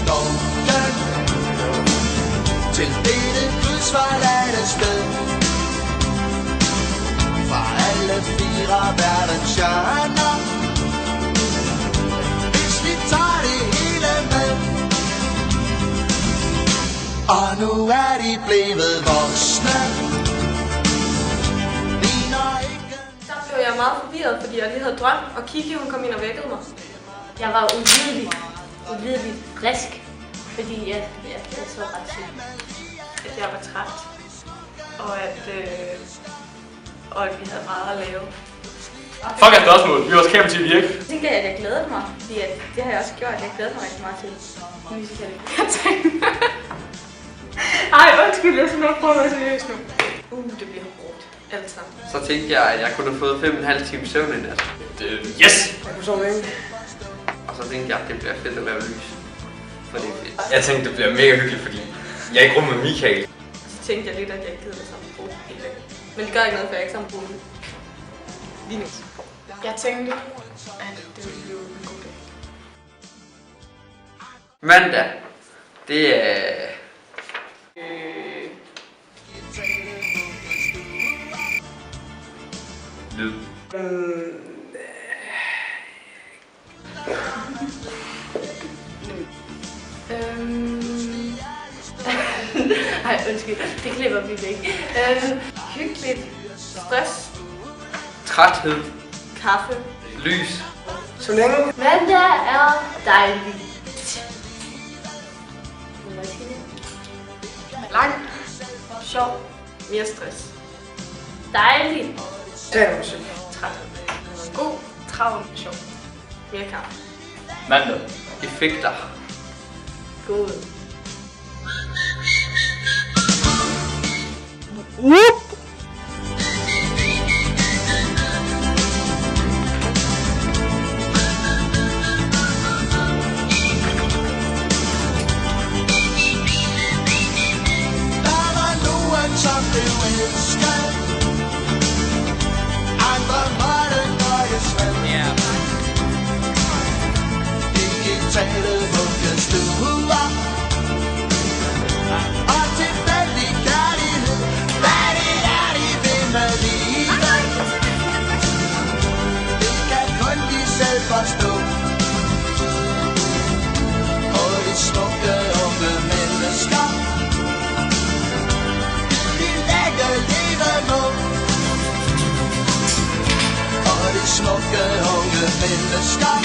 storken til dette gudsforladte sted. Fra alle fire verdens hjørner, hvis vi tager det hele med. Og nu er de blevet voksne. Så blev jeg meget forvirret, fordi jeg lige havde drømt, og Kiki hun kom ind og vækkede mig. Jeg var uvidelig frisk, fordi jeg så ret syg. At jeg var træt, og at vi havde meget at lave. Fuck et spørgsmål, vi var også kæmpe til at virke. Jeg tænker, at jeg glædede mig, fordi det har jeg også gjort, jeg glæder mig rigtig meget til musical. Ej, undskyld, jeg skal nok prøve at være seriøs nu. Det bliver hårdt, alt sammen. Så tænkte jeg, at jeg kunne have fået 5,5 timer søvn i nat. Yes! Jeg kunne sove længe. Og så tænkte jeg, at det bliver fedt at lave lys. For det er fedt. Jeg tænkte, det bliver mega hyggeligt, fordi jeg er ikke rum med Michael. Så tænkte jeg lidt, at jeg ikke gider det samme brug hele dagen. Men det gør ikke noget, for jeg er ikke sammen brug lige nu. Jeg tænkte, at det ville blive en god dag. Mandag, det er... Lyd. Ej, undskyld, det klipper vi væk. Hyggeligt. Stress. Træthed. Kaffe. Lys. Så længe. Mandag er dejligt. Lang. Sjov. Mere stress. Dejligt. Tag musik. Træt. God. Travl. Sjov. Mere kaffe. Mandag. Effekter. God. Som blev elsket, andre måtte nøjes vel. Digitale vuggestuer og tilfældig kærlighed. Hvad det er, de vil med livet, det kan kun de selv forstå. Og de smukke unge mennesker, og de smukke unge mennesker.